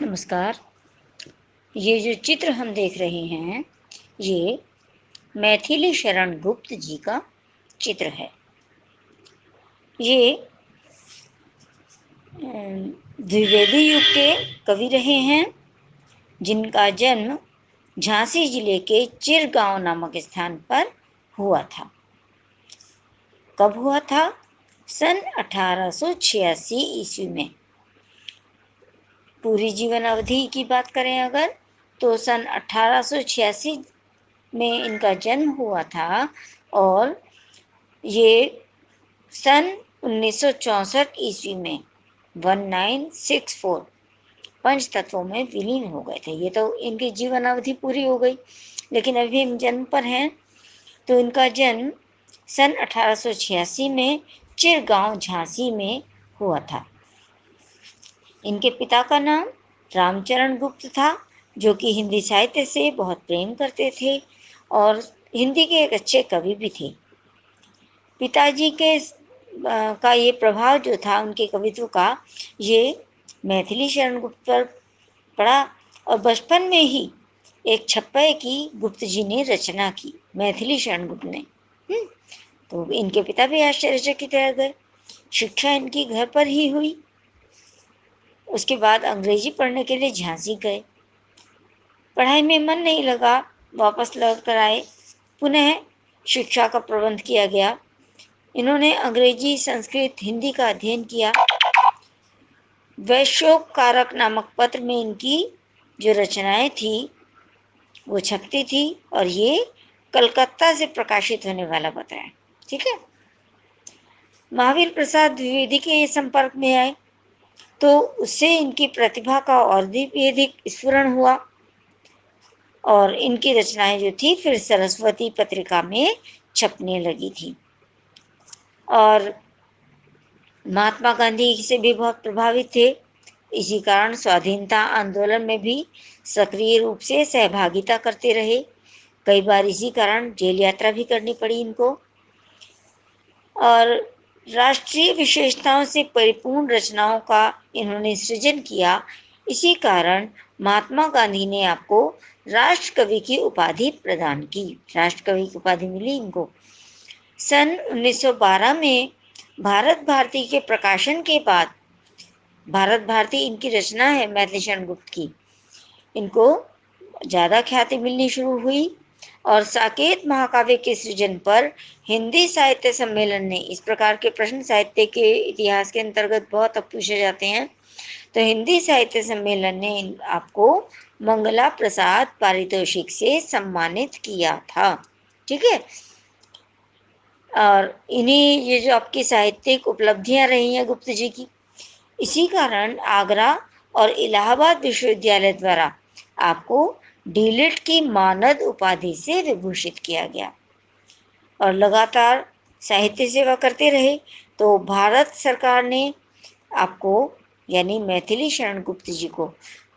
नमस्कार। ये जो चित्र हम देख रहे हैं, ये मैथिली शरण गुप्त जी का चित्र है। ये द्विवेदी युग के कवि रहे हैं, जिनका जन्म झांसी जिले के चिरगांव नामक स्थान पर हुआ था। कब हुआ था? सन 1886 ईस्वी में। पूरी जीवन अवधि की बात करें अगर, तो सन 1886 में इनका जन्म हुआ था और ये सन 1964 ईस्वी में 1964 पंच तत्वों में विलीन हो गए थे। ये तो इनकी जीवन अवधि पूरी हो गई, लेकिन अभी हम जन्म पर हैं। तो इनका जन्म सन 1886 में चिरगांव झांसी में हुआ था। इनके पिता का नाम रामचरण गुप्त था, जो कि हिंदी साहित्य से बहुत प्रेम करते थे और हिंदी के एक अच्छे कवि भी थे। पिताजी के का ये प्रभाव जो था उनके कवित्व का, ये मैथिली शरण गुप्त पर पड़ा और बचपन में ही एक छप्पय की गुप्त जी ने रचना की, मैथिली शरण गुप्त ने। तो इनके पिता भी आश्चर्यचकित रह गए। शिक्षा इनकी घर पर ही हुई। उसके बाद अंग्रेजी पढ़ने के लिए झांसी गए। पढ़ाई में मन नहीं लगा, वापस लौट कर आए। पुनः शिक्षा का प्रबंध किया गया। इन्होंने अंग्रेजी, संस्कृत, हिंदी का अध्ययन किया। वैश्योपकारक नामक पत्र में इनकी जो रचनाएं थी वो छपती थी और ये कलकत्ता से प्रकाशित होने वाला पत्र है। ठीक है। महावीर प्रसाद द्विवेदी के संपर्क में आए तो उससे इनकी प्रतिभा का और भी अधिक स्फुरण हुआ और इनकी रचनाएं जो थी फिर सरस्वती पत्रिका में छपने लगी थी। और महात्मा गांधी से भी बहुत प्रभावित थे। इसी कारण स्वाधीनता आंदोलन में भी सक्रिय रूप से सहभागिता करते रहे। कई बार इसी कारण जेल यात्रा भी करनी पड़ी इनको। और राष्ट्रीय विशेषताओं से परिपूर्ण रचनाओं का इन्होंने सृजन किया। इसी कारण महात्मा गांधी ने आपको राष्ट्र कवि की उपाधि प्रदान की। राष्ट्र कवि की उपाधि मिली इनको। सन 1912 में भारत भारती के प्रकाशन के बाद, भारत भारती इनकी रचना है मैथिली शरण गुप्त की, इनको ज़्यादा ख्याति मिलनी शुरू हुई और साकेत महाकाव्य के सृजन पर हिंदी साहित्य सम्मेलन ने, इस प्रकार के प्रश्न साहित्य के इतिहास के अंतर्गत बहुत अब पूछे जाते हैं, तो हिंदी साहित्य सम्मेलन ने आपको मंगला प्रसाद पारितोषिक से सम्मानित किया था। ठीक है। और इन्हीं ये जो आपकी साहित्यिक उपलब्धियां रही हैं गुप्त जी की, इसी कारण आगरा और इलाहाबाद विश्वविद्यालय द्वारा आपको डीलिट की मानद उपाधि से विभूषित किया गया और लगातार साहित्य सेवा करते रहे। तो भारत सरकार ने आपको यानी मैथिली शरण गुप्त जी को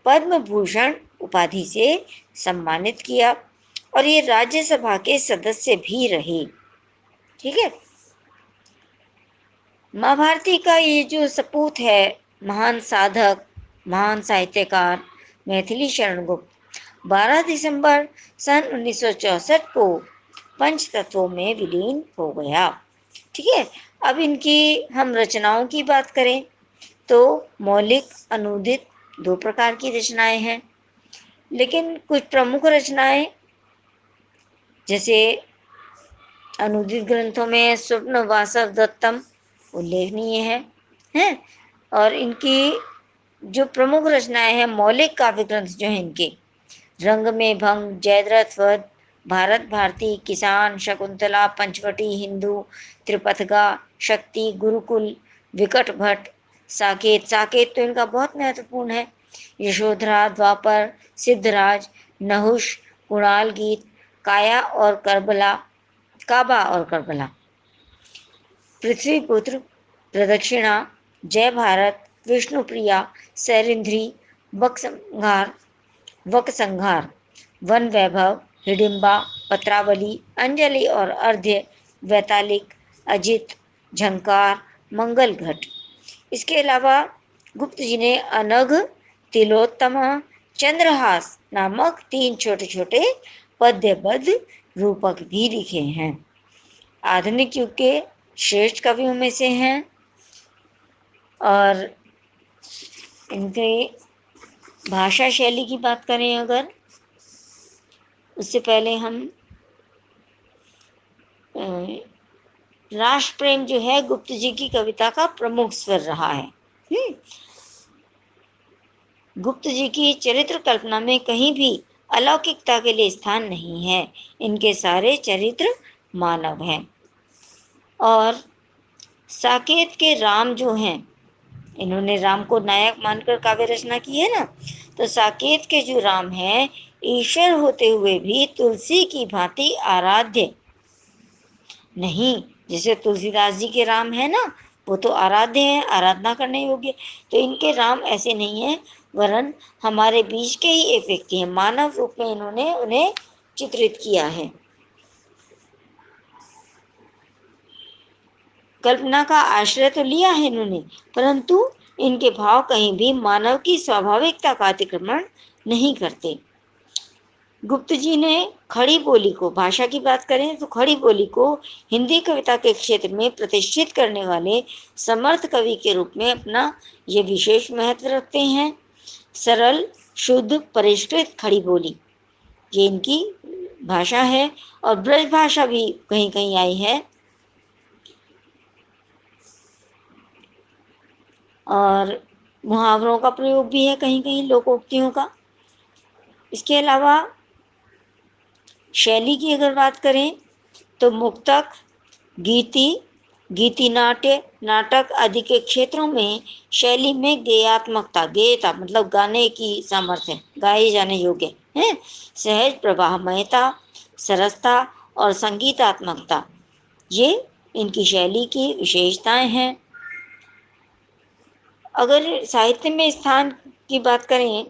पद्म भूषण उपाधि से सम्मानित किया और ये राज्यसभा के सदस्य भी रहे। ठीक है। माँ भारती का ये जो सपूत है, महान साधक, महान साहित्यकार मैथिली शरण गुप्त 12 दिसंबर सन 1964 को पंच तत्वों में विलीन हो गया। ठीक है। अब इनकी हम रचनाओं की बात करें तो मौलिक, अनुदित दो प्रकार की रचनाएं हैं, लेकिन कुछ प्रमुख रचनाएं जैसे अनुदित ग्रंथों में स्वप्न वासव दत्तम उल्लेखनीय है। और इनकी जो प्रमुख रचनाएं हैं, मौलिक काव्य ग्रंथ जो हैं इनके, रंग में भंग, जयद्रथ वध, भारत भारती, किसान, शकुंतला, पंचवटी, हिंदू, त्रिपथगा, शक्ति, गुरुकुल, विकट भट्ट, साकेत। साकेत तो इनका बहुत महत्वपूर्ण है। यशोधरा, द्वापर, सिद्धराज, नहुष, कुणाल गीत, काया और करबला, काबा और करबला, पृथ्वीपुत्र, प्रदक्षिणा, जय भारत, विष्णुप्रिया, सैरिंध्री, वक संहार, वन वैभव, हिडिंबा, पत्रावली, अंजलि और अर्ध्य, वैतालिक, अजित, झंकार, मंगल घट। इसके अलावा गुप्त जी ने अनघ, तिलोत्तमा, चंद्रहास नामक 3 छोटे छोटे पद्यबद्ध रूपक भी लिखे हैं। आधुनिक युग के श्रेष्ठ कवियों में से हैं और इनके भाषा शैली की बात करें अगर, उससे पहले हम राष्ट्र प्रेम जो है गुप्त जी की कविता का प्रमुख स्वर रहा है। गुप्त जी की चरित्र कल्पना में कहीं भी अलौकिकता के लिए स्थान नहीं है। इनके सारे चरित्र मानव हैं। और साकेत के राम जो हैं, इन्होंने राम को नायक मानकर काव्य रचना की है ना, तो साकेत के जो राम हैं ईश्वर होते हुए भी तुलसी की भांति आराध्य नहीं। जैसे तुलसीदास जी के राम है ना, वो तो आराध्य है, आराधना करने योग्य। तो इनके राम ऐसे नहीं है, वरन हमारे बीच के ही एक व्यक्ति हैं। मानव रूप में इन्होंने उन्हें चित्रित किया है। कल्पना का आश्रय तो लिया है इन्होंने, परंतु इनके भाव कहीं भी मानव की स्वाभाविकता का अतिक्रमण नहीं करते। गुप्त जी ने खड़ी बोली को, भाषा की बात करें तो खड़ी बोली को हिंदी कविता के क्षेत्र में प्रतिष्ठित करने वाले समर्थ कवि के रूप में अपना ये विशेष महत्व रखते हैं। सरल, शुद्ध, परिष्कृत खड़ी बोली, ये इनकी भाषा है। और ब्रज भाषा भी कहीं कहीं आई है। और मुहावरों का प्रयोग भी है कहीं कहीं, लोकोक्तियों का। इसके अलावा शैली की अगर बात करें तो मुक्तक, गीति, गीति नाट्य, नाटक आदि के क्षेत्रों में शैली में गेयात्मकता, गेयता मतलब गाने की सामर्थ्य, गाए जाने योग्य है, सहज प्रवाहमयता, सरसता और संगीतात्मकता, ये इनकी शैली की विशेषताएं हैं। अगर साहित्य में स्थान की बात करें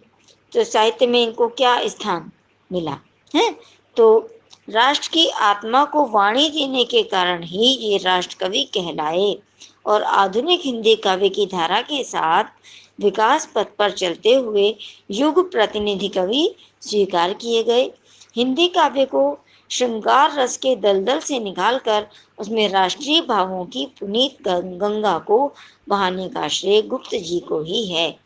तो साहित्य में इनको क्या स्थान मिला है, तो राष्ट्र की आत्मा को वाणी देने के कारण ही ये राष्ट्र कवि कहलाए और आधुनिक हिंदी काव्य की धारा के साथ विकास पथ पर चलते हुए युग प्रतिनिधि कवि स्वीकार किए गए। हिंदी काव्य को श्रृंगार रस के दलदल से निकालकर उसमें राष्ट्रीय भावों की पुनीत गंगा को बहाने का श्रेय गुप्त जी को ही है।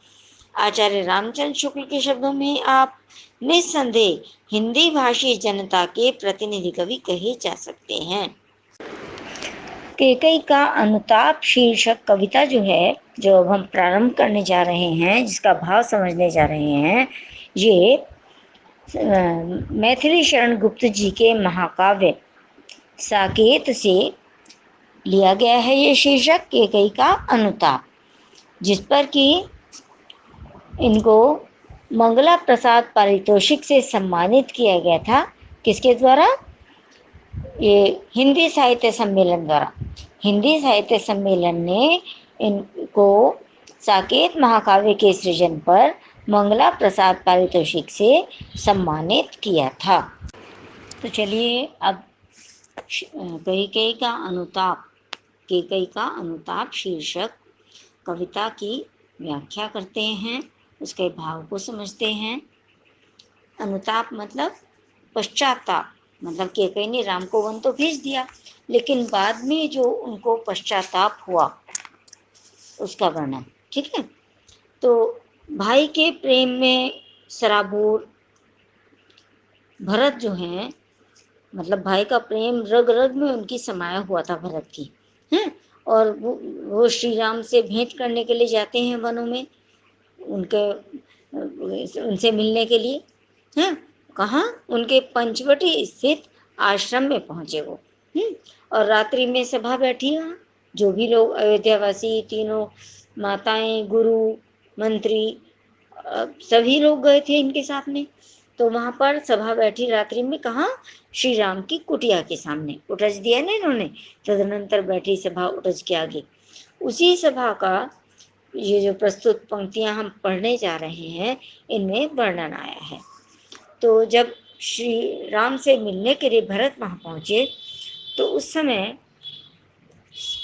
आचार्य रामचंद्र शुक्ल के शब्दों में आप निस्संदेह हिंदी भाषी जनता के प्रतिनिधि कवि कहे जा सकते हैं। कैकेयी का अनुताप शीर्षक कविता जो है, जो अब हम प्रारंभ करने जा रहे हैं, जिसका भाव समझने जा रहे हैं, ये मैथिली शरण गुप्त जी के महाकाव्य साकेत से लिया गया है। ये शीर्षक कैकेयी का अनुताप, जिस पर कि इनको मंगला प्रसाद पारितोषिक से सम्मानित किया गया था। किसके द्वारा? ये हिंदी साहित्य सम्मेलन द्वारा। हिंदी साहित्य सम्मेलन ने इनको साकेत महाकाव्य के सृजन पर मंगला प्रसाद पारितोषिक से सम्मानित किया था। तो चलिए अब कैकेयी का अनुताप, कैकेयी का अनुताप शीर्षक कविता की व्याख्या करते हैं, उसके भाव को समझते हैं। अनुताप मतलब पश्चाताप, मतलब कैकेयी ने राम को वन तो भेज दिया, लेकिन बाद में जो उनको पश्चाताप हुआ उसका वर्णन। ठीक है, तो भाई के प्रेम में सराबोर भरत जो हैं, मतलब भाई का प्रेम रग रग में उनकी समाया हुआ था भरत की, हैं, और वो श्री राम से भेंट करने के लिए जाते हैं वनों में, उनसे मिलने के लिए, हैं, कहाँ? उनके पंचवटी स्थित आश्रम में पहुँचे वो। और रात्रि में सभा बैठी वहाँ, जो भी लोग अयोध्यावासी, तीनों माताएं, गुरु, मंत्री, सभी लोग गए थे इनके साथ में। तो वहाँ पर सभा बैठी रात्रि में, कहाँ? श्री राम की कुटिया के सामने उटज दिया ना इन्होंने, तदनंतर बैठी सभा उटज के आगे। उसी सभा का ये जो प्रस्तुत पंक्तियां हम पढ़ने जा रहे हैं, इनमें वर्णन आया है। तो जब श्री राम से मिलने के लिए भरत वहाँ पहुँचे, तो उस समय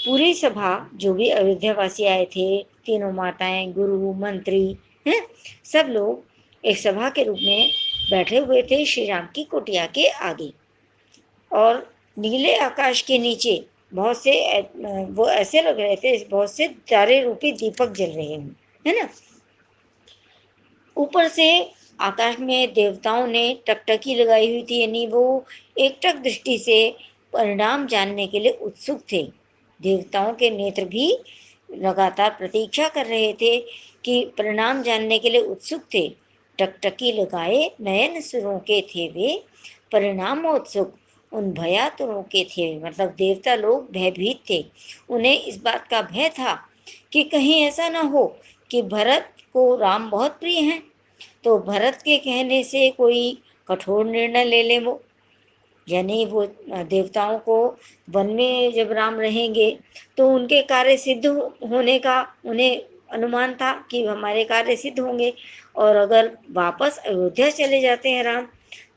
पूरी सभा, जो भी अयोध्यावासी आए थे, तीनों माताएं, गुरु, मंत्री, हैं। सब लोग एक सभा के रूप में बैठे हुए थे श्री राम की कुटिया के आगे, और नीले आकाश के नीचे बहुत से वो ऐसे लग रहे थे बहुत से तारे रूपी दीपक जल रहे हैं, है ना। ऊपर से आकाश में देवताओं ने टकटकी लगाई हुई थी, यानी वो एकटक दृष्टि से परिणाम जानने के लिए उत्सुक थे। देवताओं के नेत्र भी लगातार प्रतीक्षा कर रहे थे कि परिणाम जानने के लिए उत्सुक थे। टकटकी लगाए नयन सुरों के थे वे, परिणामोत्सुक उन भयातुरों के थे। मतलब देवता लोग भयभीत थे, उन्हें इस बात का भय था कि कहीं ऐसा ना हो कि भरत को राम बहुत प्रिय हैं, तो भरत के कहने से कोई कठोर निर्णय ले ले वो, यानी वो देवताओं को वन में जब राम रहेंगे तो उनके कार्य सिद्ध होने का उन्हें अनुमान था कि हमारे कार्य सिद्ध होंगे, और अगर वापस अयोध्या चले जाते हैं राम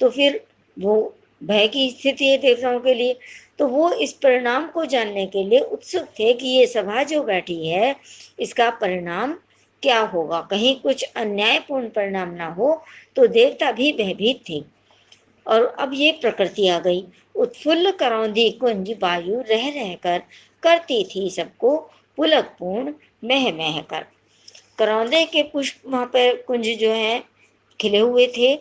तो फिर वो भय की स्थिति है देवताओं के लिए। तो वो इस परिणाम को जानने के लिए उत्सुक थे कि ये सभा जो बैठी है इसका परिणाम क्या होगा, कहीं कुछ अन्यायपूर्ण परिणाम ना हो। तो देवता भी भयभीत थे। और अब ये प्रकृति आ गई, उत्फुल्ल करौंदी कुंज वायु रह रह कर करती थी सबको पुलकपूर्ण मह मह कर। करौंदे के पुष्प वहाँ पर कुंज जो है खिले हुए थे,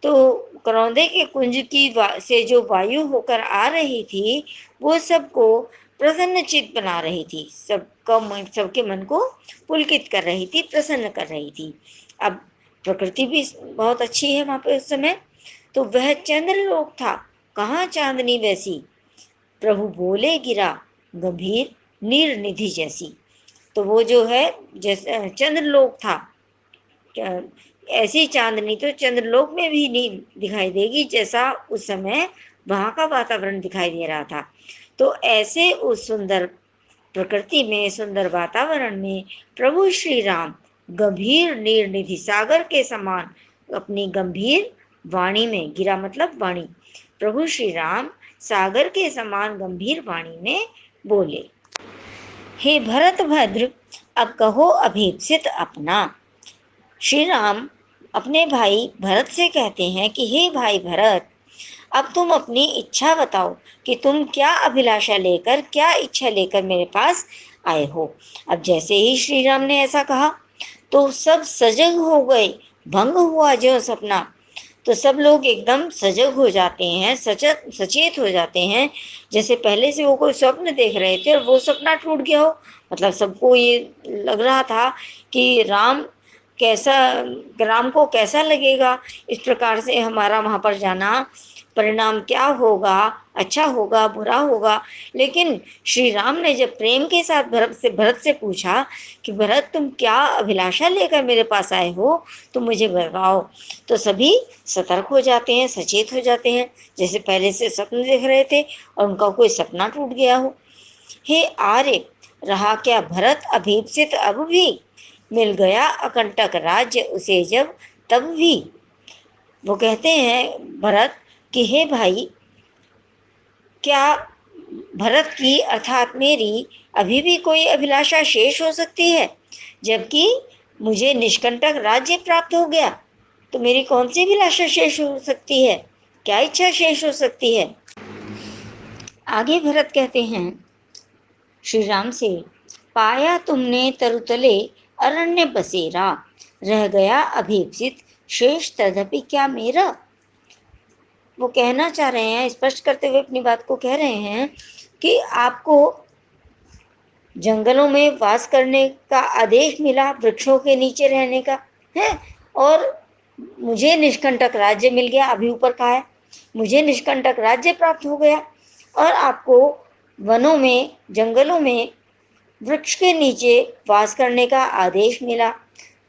तो करौंदे के कुंज की से जो वायु होकर आ रही थी वो सबको प्रसन्न चित्त बना रही थी, सबके मन को पुलकित कर रही थी, प्रसन्न कर रही थी। अब प्रकृति भी बहुत अच्छी है वहाँ पे उस समय। तो वह चंद्रलोक था, कहाँ चांदनी वैसी, प्रभु बोले गिरा गंभीर नीर निधि जैसी। तो वो जो है जैसे चंद्रलोक था, ऐसी चांदनी तो चंद्रलोक में भी नहीं दिखाई देगी जैसा उस समय वहाँ का वातावरण दिखाई दे रहा था। तो ऐसे उस सुंदर प्रकृति में, सुंदर वातावरण में प्रभु श्री राम गंभीर नीर निधि सागर के समान अपनी गंभीर वाणी में, गिरा मतलब वाणी, प्रभु श्री राम सागर के समान गंभीर वाणी में बोले, हे भरत भद्र अब कहो अभीप्सित अपना। श्री राम अपने भाई भरत से कहते हैं कि हे भाई भरत, अब तुम अपनी इच्छा बताओ कि तुम क्या अभिलाषा लेकर, क्या इच्छा लेकर मेरे पास आए हो। अब जैसे ही श्री राम ने ऐसा कहा तो सब सजग हो गए, भंग हुआ जो सपना। तो सब लोग एकदम सजग हो जाते हैं, सचेत हो जाते हैं, जैसे पहले से वो कोई स्वप्न देख रहे थे और वो सपना टूट गया हो। मतलब सबको ये लग रहा था कि कैसा राम को कैसा लगेगा इस प्रकार से हमारा वहाँ पर जाना, परिणाम क्या होगा, अच्छा होगा बुरा होगा। लेकिन श्री राम ने जब प्रेम के साथ भरत से पूछा कि भरत तुम क्या अभिलाषा लेकर मेरे पास आए हो, तो मुझे बताओ, तो सभी सतर्क हो जाते हैं, सचेत हो जाते हैं, जैसे पहले से सपने देख रहे थे और उनका कोई सपना टूट गया हो। हे आर्य, रहा क्या भरत अभीप्सित अब भी, मिल गया अकंटक राज्य उसे जब तब भी। वो कहते हैं भरत कि हे भाई, क्या भरत की अर्थात मेरी अभी भी कोई अभिलाषा शेष हो सकती है, जबकि मुझे निष्कंटक राज्य प्राप्त हो गया, तो मेरी कौन सी अभिलाषा शेष हो सकती है, क्या इच्छा शेष हो सकती है। आगे भरत कहते हैं श्री राम से, पाया तुमने तरुतले अरण्य बसेरा, रह गया अभीप्सित शेष तदपि क्या मेरा। वो कहना चाह रहे हैं, स्पष्ट करते हुए अपनी बात को कह रहे हैं कि आपको जंगलों में वास करने का आदेश मिला, वृक्षों के नीचे रहने का है, और मुझे निष्कंटक राज्य मिल गया, अभी ऊपर कहा है मुझे निष्कंटक राज्य प्राप्त हो गया, और आपको वनों में, जंगलों में, वृक्ष के नीचे वास करने का आदेश मिला।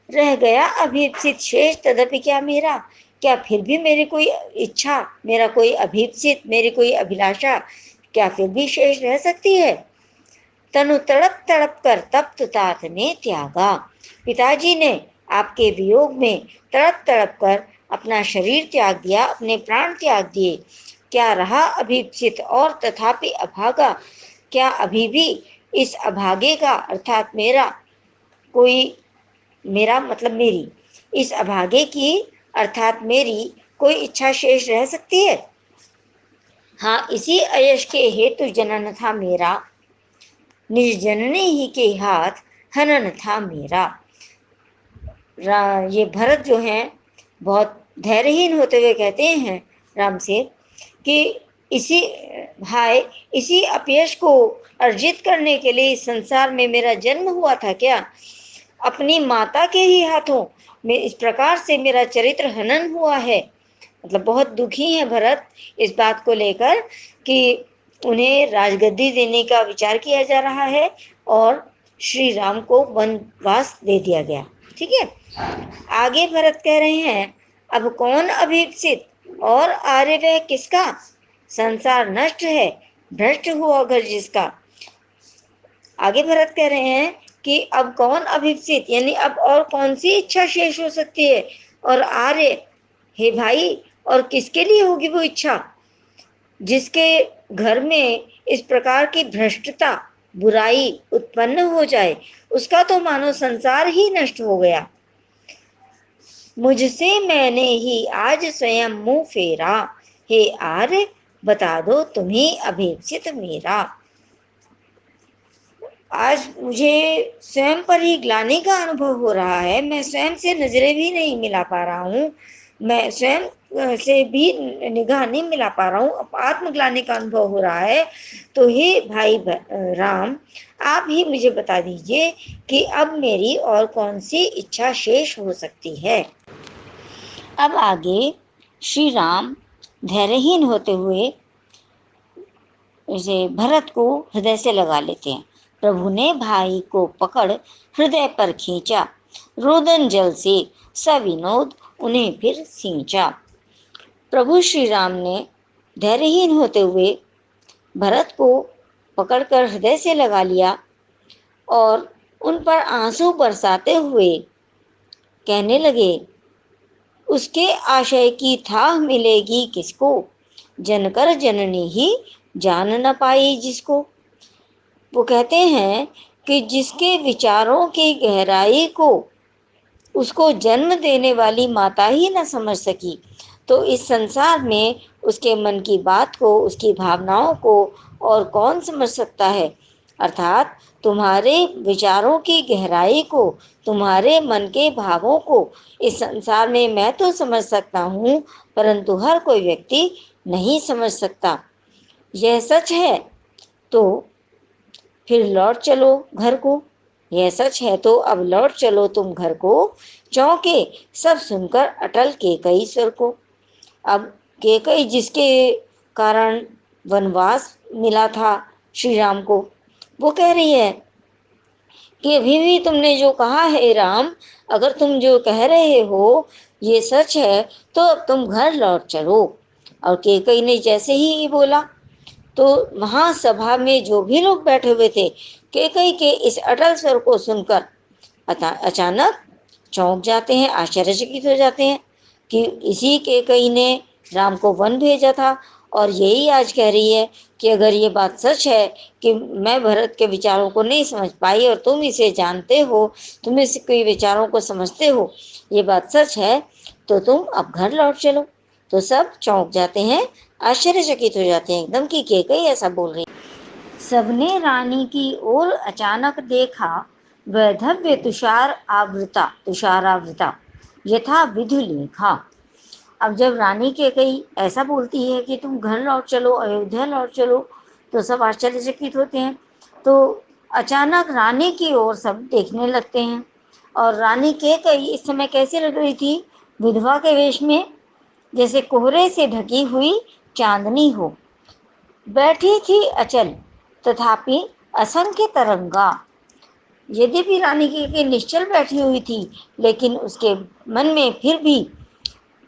रह गया अभीप्सित शेष तदपि क्या मेरा, क्या फिर भी मेरी कोई इच्छा, मेरा कोई अभीप्सित, मेरी कोई अभिलाषा क्या फिर भी शेष रह सकती है। तनु तड़प तड़प कर तप्त तात ने त्यागा, पिताजी ने आपके वियोग में तड़प तड़प कर अपना शरीर त्याग दिया, अपने प्राण त्याग दिए। क्या रहा अभीप्सित और तथापि अभागा, क्या अभी भी इस अभागे का अर्थात मेरा कोई मेरा मतलब मेरी, इस अभागे की अर्थात मेरी कोई इच्छा शेष रह सकती है? हाँ, इसी अयश के हेतु जनन था मेरा, निज जननी ही के हाथ हनन था मेरा। ये भरत जो हैं बहुत धैर्यहीन होते हुए कहते हैं राम से कि इसी भाई, इसी अपयश को अर्जित करने के लिए इस संसार में मेरा जन्म हुआ था क्या? अपनी माता के ही हाथों में इस प्रकार से मेरा चरित्र हनन हुआ है। मतलब बहुत दुखी है भरत इस बात को लेकर कि उन्हें राजगद्दी देने का विचार किया जा रहा है और श्री राम को वनवास दे दिया गया। ठीक है, आगे भरत कह रहे हैं, अब कौन अभीप्सित और आर्य वह किसका? संसार नष्ट है, भ्रष्ट हुआ घर जिसका। आगे भरत कह रहे हैं कि अब कौन अभीप्सित, यानी अब और कौन सी इच्छा शेष हो सकती है? और आर्य, हे भाई, और किसके लिए होगी वो इच्छा जिसके घर में इस प्रकार की भ्रष्टता, बुराई उत्पन्न हो जाए? उसका तो मानो संसार ही नष्ट हो गया। मुझसे मैंने ही आज स्वयं मुंह फेरा, हे आर्य बता दो तुम्हें अभीप्सित मेरा। आज मुझे स्वयं पर ही ग्लानि का अनुभव हो रहा है, मैं स्वयं से नजरें भी नहीं मिला पा रहा हूँ, मैं स्वयं से भी निगाह नहीं मिला पा रहा हूँ, आत्मग्लानि का अनुभव हो रहा है। तो हे भाई राम, आप ही मुझे बता दीजिए कि अब मेरी और कौन सी इच्छा शेष हो सकती है। अब आगे श्री राम धैर्यहीन होते हुए उसे भरत को हृदय से लगा लेते हैं। प्रभु ने भाई को पकड़ हृदय पर खींचा, रोदन जल से सविनोद उन्हें फिर सींचा। प्रभु श्री राम ने धैर्यहीन होते हुए भरत को पकड़कर हृदय से लगा लिया और उन पर आंसू बरसाते हुए कहने लगे, उसके आशय की थाह मिलेगी किसको, जनकर जननी ही जान न पाई जिसको। वो कहते हैं कि जिसके विचारों की गहराई को उसको जन्म देने वाली माता ही न समझ सकी, तो इस संसार में उसके मन की बात को, उसकी भावनाओं को और कौन समझ सकता है? अर्थात तुम्हारे विचारों की गहराई को, तुम्हारे मन के भावों को इस संसार में मैं तो समझ सकता हूँ, परंतु हर कोई व्यक्ति नहीं समझ सकता। यह सच है तो फिर लौट चलो घर को, यह सच है तो अब लौट चलो तुम घर को। चौंके सब सुनकर अटल केकई स्वर को। अब केकई जिसके कारण वनवास मिला था श्री राम को, वो कह रही है कि अभी भी तुमने जो कहा है राम, अगर तुम जो कह रहे हो ये सच है तो अब तुम घर लौट चलो। और केकई ने जैसे ही ये बोला तो वहां सभा में जो भी लोग बैठे हुए थे केकई के इस अटल स्वर को सुनकर अचानक चौंक जाते हैं, आश्चर्यचकित हो जाते हैं कि इसी केकई ने राम को वन भेजा था और यही आज कह रही है कि अगर ये बात सच है कि मैं भरत के विचारों को नहीं समझ पाई और तुम इसे जानते हो, तुम इसके विचारों को समझते हो, ये बात सच है तो तुम अब घर लौट चलो। तो सब चौंक जाते हैं, आश्चर्यचकित हो जाते हैं एकदम कि केकई ऐसा बोल रही। सबने रानी की ओर अचानक देखा, वैधव्य तुषारावृता यथा विधि लेखा। अब जब रानी केकई ऐसा बोलती है कि तुम घर लौट चलो, अयोध्या लौट चलो, तो सब आश्चर्यचकित होते हैं। तो अचानक रानी की ओर सब देखने लगते हैं और रानी केकई इस समय कैसे लग रही थी? विधवा के वेश में, जैसे कोहरे से ढकी हुई चांदनी हो। बैठी थी अचल तथापि असंख्य तरंगा। यद्यपि रानी की निश्चल बैठी हुई थी, लेकिन उसके मन में फिर भी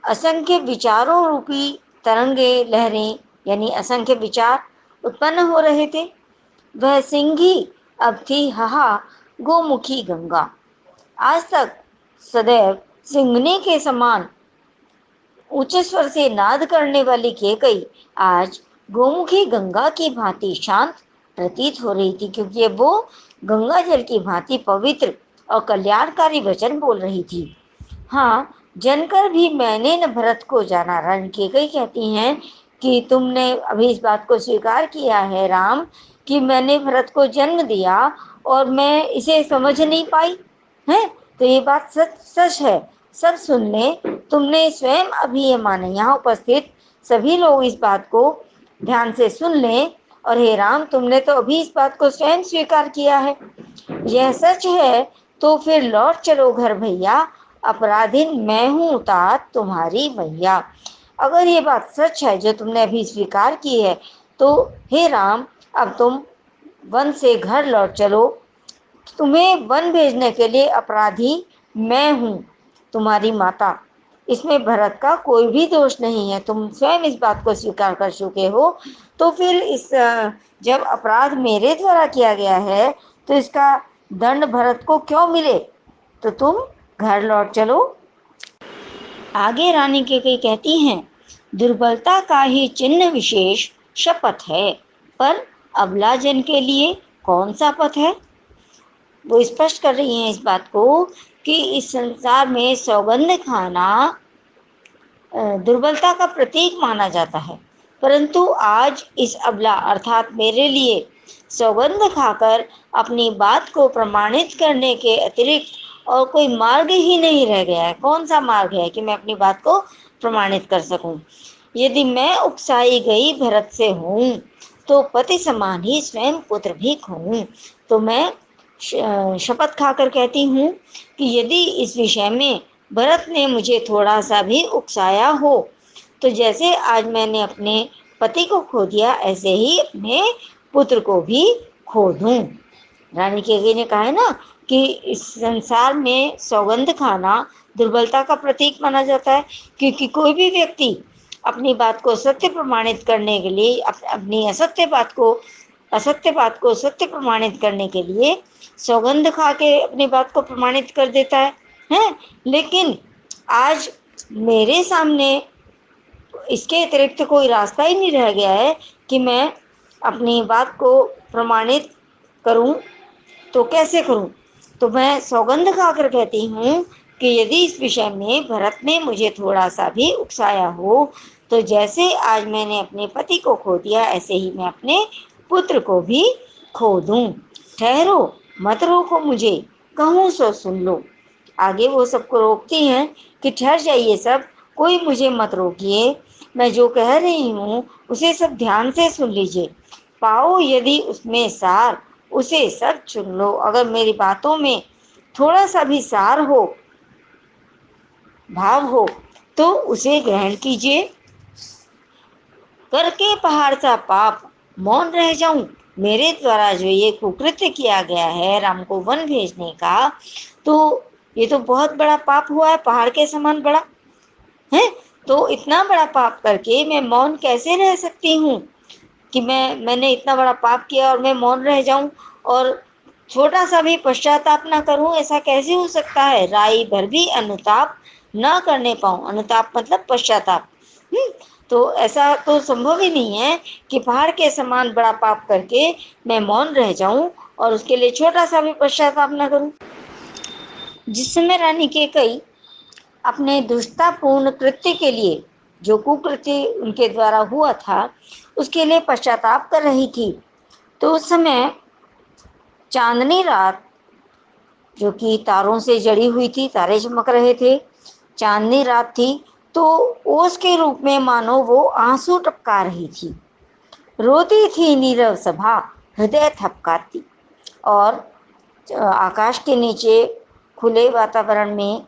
असंख्य विचारों रूपी तरंगे, लहरें, यानी असंख्य विचार उत्पन्न हो रहे थे। वह सिंही अब थी हाहा गोमुखी गंगा। आज तक सदैव सिंहनी के समान ऊंचे स्वर से नाद करने वाली केकई आज गोमुखी गंगा की भांति शांत प्रतीत हो रही थी, क्योंकि वो गंगा जल की भांति पवित्र और कल्याणकारी वचन बोल रही थी। हाँ, जानकर भी मैंने न भरत को जाना। रानी कैकेयी कहती हैं कि तुमने अभी इस बात को स्वीकार किया है राम कि मैंने भरत को जन्म दिया और मैं इसे समझ नहीं पाई है। तो ये बात सच सच है, सब सुन ले। तुमने स्वयं अभी ये माने। यहाँ उपस्थित सभी लोग इस बात को ध्यान से सुन लें। और हे राम, तुमने तो अभी इस बात को स्वयं स्वीकार किया है। यह सच है तो फिर लौट चलो घर भैया, अपराधीन मैं हूँ तात तुम्हारी मैया। अगर ये बात सच है जो तुमने अभी स्वीकार की है, तो हे राम, अब तुम वन से घर लौट चलो। तुम्हें वन भेजने के लिए अपराधी मैं हूँ, तुम्हारी माता। इसमें भरत का कोई भी दोष नहीं है। तुम स्वयं इस बात को स्वीकार कर चुके हो। तो फिर जब अपराध मेरे द्वारा किया गया है तो इसका दंड भरत को क्यों मिले। तो तुम घर लौट चलो। आगे रानी कैकेयी कहती हैं, दुर्बलता का ही चिन्ह विशेष शपथ है, पर अबला जन के लिए कौन सा पथ है। वो स्पष्ट कर रही हैं इस बात को कि इस संसार में सौगंध खाना दुर्बलता का प्रतीक माना जाता है, परंतु आज इस अबला अर्थात मेरे लिए सौगंध खाकर अपनी बात को प्रमाणित करने के अतिरिक्त और कोई मार्ग ही नहीं रह गया है। कौन सा मार्ग है कि मैं अपनी बात को प्रमाणित कर सकूं। यदि मैं उकसाई गई भरत से हूँ तो पति समान ही स्वयं पुत्र भी खोऊं। तो मैं शपथ खाकर कहती हूँ कि यदि इस विषय में भरत ने मुझे थोड़ा सा भी उकसाया हो, तो जैसे आज मैंने अपने पति को खो दिया, ऐसे ही अपने पुत्र को भी खो दूं। रानी कैकेयी ने कहा है ना कि इस संसार में सौगंध खाना दुर्बलता का प्रतीक माना जाता है, क्योंकि कोई भी व्यक्ति अपनी बात को सत्य प्रमाणित करने के लिए अपनी असत्य बात को सत्य प्रमाणित करने के लिए सौगंध खा के अपनी बात को प्रमाणित कर देता है। लेकिन आज मेरे सामने इसके अतिरिक्त कोई रास्ता ही नहीं रह गया है कि मैं अपनी बात को प्रमाणित करूं। तो कैसे करूं। तो मैं सौगंध खाकर कहती हूँ कि यदि इस विषय में भरत ने मुझे थोड़ा सा भी उकसाया हो, तो जैसे आज मैंने अपने पति को खो दिया, ऐसे ही मैं अपने पुत्र को भी खो दूं। ठहरो, मत रोको मुझे, कहूँ सो सुन लो। आगे वो सबको रोकती हैं कि ठहर जाइए सब, कोई मुझे मत रोकिए। मैं जो कह रही हूँ उसे सब ध्यान से सुन लीजिए। पाओ यदि उसमें सार, उसे सब चुन लो। अगर मेरी बातों में थोड़ा सा भी सार हो, भाव हो, तो उसे ग्रहण कीजिए। करके पहाड़ सा पाप मौन रह जाऊं। मेरे द्वारा जो ये कुकृत्य किया गया है राम को वन भेजने का, तो ये तो बहुत बड़ा पाप हुआ है, पहाड़ के समान बड़ा है। तो इतना बड़ा पाप करके मैं मौन कैसे रह सकती हूँ कि मैंने इतना बड़ा पाप किया और मैं मौन रह जाऊं और छोटा सा भी पश्चाताप ना करूं। ऐसा कैसे हो सकता है। राई भर भी अनुताप ना करने पाऊं। अनुताप मतलब पश्चाताप। तो ऐसा तो संभव ही नहीं है कि पहाड़ के समान बड़ा पाप करके मैं मौन रह जाऊं और उसके लिए छोटा सा भी पश्चाताप ना करूं। जिस समय रानी कैकेयी अपने दुष्टतापूर्ण कृत्य के लिए, जो कुकृत्य उनके द्वारा हुआ था, उसके लिए पश्चाताप कर रही थी, तो उस समय चांदनी रात जो कि तारों से जड़ी हुई थी, तारे चमक रहे थे, चांदनी रात थी। तो ओस के रूप में मानो वो आंसू टपका रही थी। रोती थी नीरव सभा, हृदय थपकाती। और आकाश के नीचे खुले वातावरण में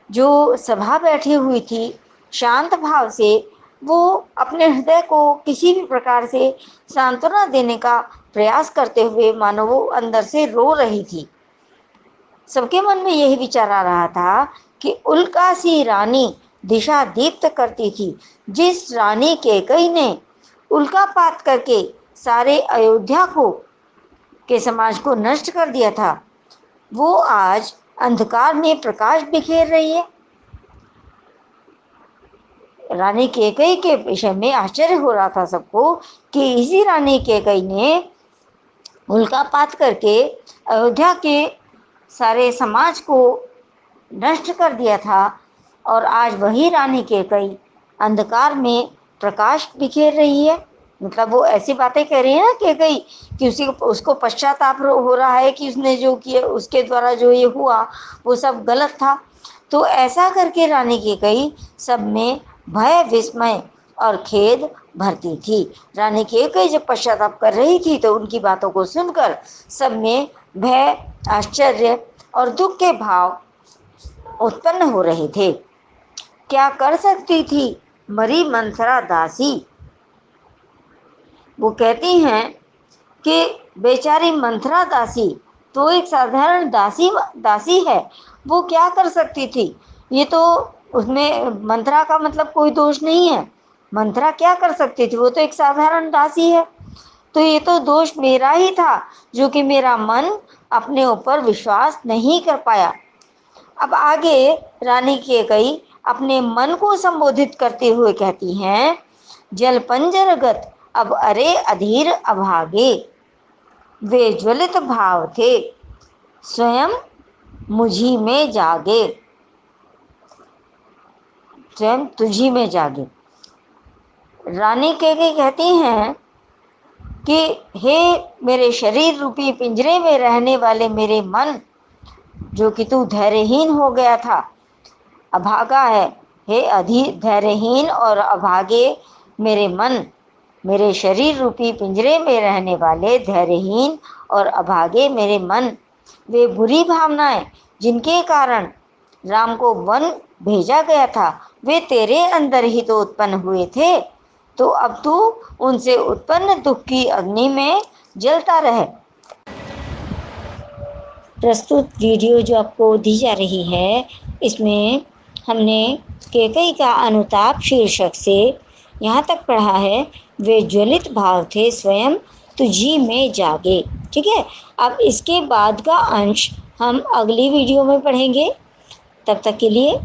जो सभा बैठी हुई थी, शांत भाव से वो अपने हृदय को किसी भी प्रकार से सांत्वना देने का प्रयास करते हुए मानो वो अंदर से रो रही थी। सबके मन में यही विचार आ रहा था कि उल्का सी रानी दिशा दीप्त करती थी। जिस रानी कैकेयी ने उल्कापात करके सारे अयोध्या को के समाज को नष्ट कर दिया था, वो आज अंधकार में प्रकाश बिखेर रही है। रानी कैकेयी के विषय में आश्चर्य हो रहा था सबको कि इसी रानी कैकेयी ने उल्कापात करके अयोध्या के सारे समाज को नष्ट कर दिया था, और आज वही रानी कैकेयी अंधकार में प्रकाश बिखेर रही है। मतलब वो ऐसी बातें कह रही है ना कैकेयी कि उसको पश्चाताप हो रहा है कि उसने जो किया, उसके द्वारा जो ये हुआ वो सब गलत था। तो ऐसा करके रानी कैकेयी सब में भय, विस्मय और खेद भरती थी। रानी कैकेयी जब पश्चाताप कर रही थी तो उनकी बातों को सुनकर सब में भय, आश्चर्य और दुख के भाव उत्पन्न हो रहे थे। क्या कर सकती थी मरी मंथरा दासी? वो कहती हैं कि बेचारी मंथरा दासी तो एक साधारण दासी है, वो क्या कर सकती थी? ये तो, उसमें मंथरा का मतलब कोई दोष नहीं है। मंथरा क्या कर सकती थी? वो तो एक साधारण दासी है। तो ये तो दोष मेरा ही था, जो कि मेरा मन अपने ऊपर विश्वास नहीं कर पाया। अब आगे रानी कैकेयी अपने मन को संबोधित करते हुए कहती हैं, जल पंजरगत अब अरे अधीर अभागे, वे ज्वलित भाव थे स्वयं मुझी में जागे, स्वयं तुझी में जागे। रानी कैकेयी कहती हैं कि हे मेरे शरीर रूपी पिंजरे में रहने वाले मेरे मन, जो कि तू धैर्यहीन हो गया था, अभागा है। हे धैर्यहीन और अभागे मेरे मन, मेरे शरीर रूपी पिंजरे में रहने वाले धैर्यहीन और अभागे मेरे मन, वे बुरी भावनाएं जिनके कारण राम को वन भेजा गया था, वे तेरे अंदर ही तो उत्पन्न हुए थे। तो अब तू उनसे उत्पन्न दुख की अग्नि में जलता रहे। प्रस्तुत वीडियो जो आपको दी जा रही है, इसमें हमने कैकेयी का अनुताप शीर्षक से यहाँ तक पढ़ा है, वे ज्वलित भाव थे स्वयं तुझी में जागे। ठीक है, अब इसके बाद का अंश हम अगली वीडियो में पढ़ेंगे। तब तक के लिए